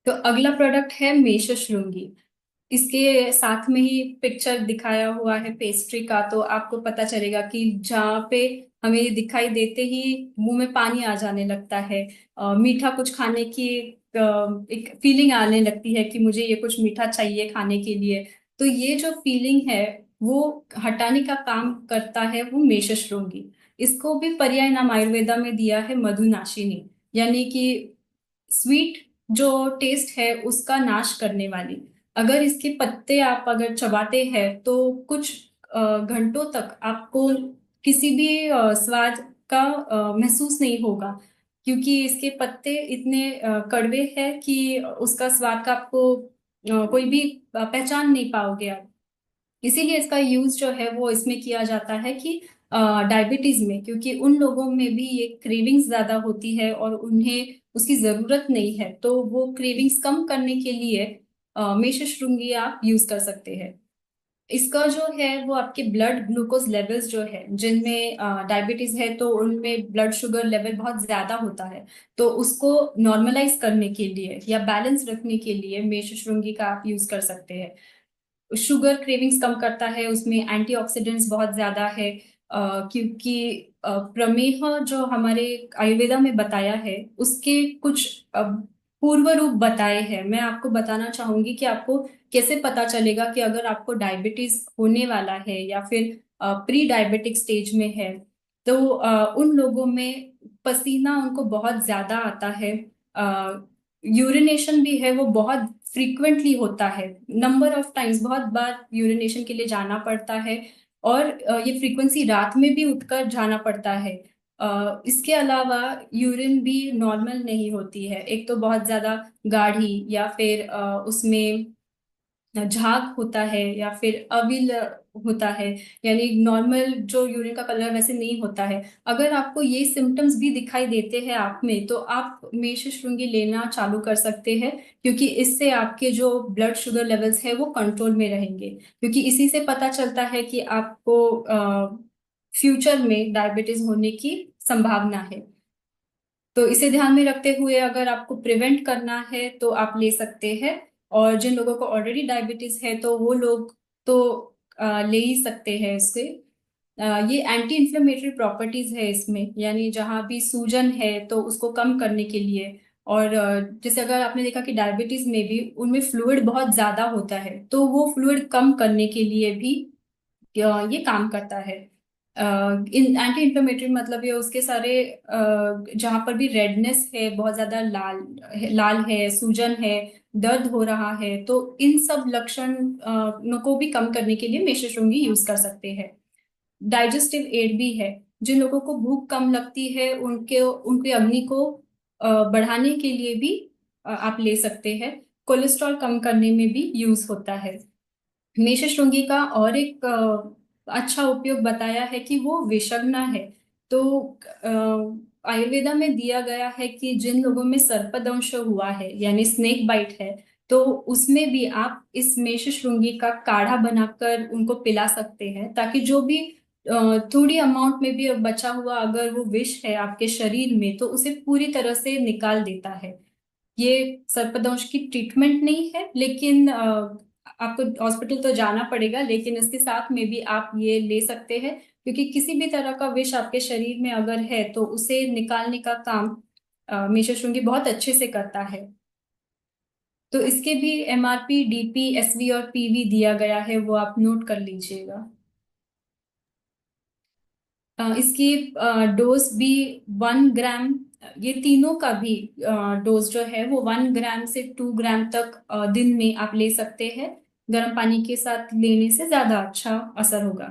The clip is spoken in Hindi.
तो अगला प्रोडक्ट है मेषशृंगी। इसके साथ में ही पिक्चर दिखाया हुआ है पेस्ट्री का, तो आपको पता चलेगा कि जहाँ पे हमें ये दिखाई देते ही मुंह में पानी आ जाने लगता है। मीठा कुछ खाने की एक फीलिंग आने लगती है कि मुझे ये कुछ मीठा चाहिए खाने के लिए। तो ये जो फीलिंग है वो हटाने का काम करता है वो मेषशृंगी। इसको भी पर्याय नाम आयुर्वेदा में दिया है मधुनाशिनी, यानी कि स्वीट जो टेस्ट है उसका नाश करने वाली। अगर इसके पत्ते आप अगर चबाते हैं तो कुछ घंटों तक आपको किसी भी स्वाद का महसूस नहीं होगा, क्योंकि इसके पत्ते इतने कड़वे हैं कि उसका स्वाद का आपको कोई भी पहचान नहीं पाओगे आप। इसीलिए इसका यूज जो है वो इसमें किया जाता है कि डायबिटीज में, क्योंकि उन लोगों में भी ये क्रेविंग्स ज्यादा होती है और उन्हें उसकी जरूरत नहीं है, तो वो क्रेविंग्स कम करने के लिए मेषशृंगी आप यूज कर सकते हैं। इसका जो है वो आपके ब्लड ग्लूकोज लेवल्स जो है, जिनमें डायबिटीज है तो उनमें ब्लड शुगर लेवल बहुत ज्यादा होता है, तो उसको नॉर्मलाइज करने के लिए या बैलेंस रखने के लिए मेषशृंगी का आप यूज कर सकते हैं। शुगर क्रेविंग्स कम करता है, उसमें एंटीऑक्सीडेंट्स बहुत ज्यादा है। क्योंकि प्रमेह जो हमारे आयुर्वेदा में बताया है उसके कुछ पूर्व रूप बताए हैं। मैं आपको बताना चाहूंगी कि आपको कैसे पता चलेगा कि अगर आपको डायबिटीज होने वाला है या फिर प्री डायबिटिक स्टेज में है। तो उन लोगों में पसीना उनको बहुत ज्यादा आता है। यूरिनेशन भी है वो बहुत फ्रीक्वेंटली होता है, नंबर ऑफ टाइम्स बहुत बार यूरिनेशन के लिए जाना पड़ता है। और ये फ्रीक्वेंसी रात में भी उठकर जाना पड़ता है। इसके अलावा यूरिन भी नॉर्मल नहीं होती है, एक तो बहुत ज्यादा गाढ़ी या फिर उसमें झाग होता है या फिर अविल होता है, यानी नॉर्मल जो यूरिन का कलर वैसे नहीं होता है। अगर आपको ये सिम्टम्स भी दिखाई देते हैं आप में तो आप मेषशृंगी लेना चालू कर सकते हैं, क्योंकि इससे आपके जो ब्लड शुगर लेवल्स है वो कंट्रोल में रहेंगे। क्योंकि इसी से पता चलता है कि आपको फ्यूचर में डायबिटीज होने की संभावना है। तो इसे ध्यान में रखते हुए अगर आपको प्रिवेंट करना है तो आप ले सकते हैं। और जिन लोगों को ऑलरेडी डायबिटीज है तो वो लोग तो ले ही सकते हैं इससे। ये एंटी इन्फ्लेमेटरी प्रॉपर्टीज है इसमें, यानी जहाँ भी सूजन है तो उसको कम करने के लिए। और जैसे अगर आपने देखा कि डायबिटीज में भी उनमें फ्लूइड बहुत ज्यादा होता है, तो वो फ्लूइड कम करने के लिए भी ये काम करता है। इन एंटी इंफ्लेमेटरी मतलब ये उसके सारे जहां पर भी रेडनेस है, बहुत ज्यादा लाल लाल है, सूजन है, दर्द हो रहा है, तो इन सब लक्षण को भी कम करने के लिए मेषशृंगी यूज कर सकते हैं। डाइजेस्टिव एड भी है, जिन लोगों को भूख कम लगती है उनके उनके अग्नि को बढ़ाने के लिए भी आप ले सकते हैं। कोलेस्ट्रॉल कम करने में भी यूज होता है। मेषशृंगी का और एक अच्छा उपयोग बताया है कि वो विषग्न है। तो आयुर्वेदा में दिया गया है कि जिन लोगों में सर्पदंश हुआ है यानी स्नेक बाइट है, तो उसमें भी आप इस मेषशृंगी का काढ़ा बनाकर उनको पिला सकते हैं, ताकि जो भी थोड़ी अमाउंट में भी बचा हुआ अगर वो विष है आपके शरीर में तो उसे पूरी तरह से निकाल देता है। ये सर्पदंश की ट्रीटमेंट नहीं है, लेकिन आपको हॉस्पिटल तो जाना पड़ेगा, लेकिन इसके साथ में भी आप ये ले सकते हैं, क्योंकि किसी भी तरह का विष आपके शरीर में अगर है तो उसे निकालने का काम मेषशृंगी बहुत अच्छे से करता है। तो इसके भी एमआरपी, डीपी, एसवी और पीवी दिया गया है, वो आप नोट कर लीजिएगा। इसकी डोज भी 1 ग्राम, ये तीनों का भी डोज जो है वो 1 ग्राम से 2 ग्राम तक दिन में आप ले सकते हैं। गर्म पानी के साथ लेने से ज्यादा अच्छा असर होगा।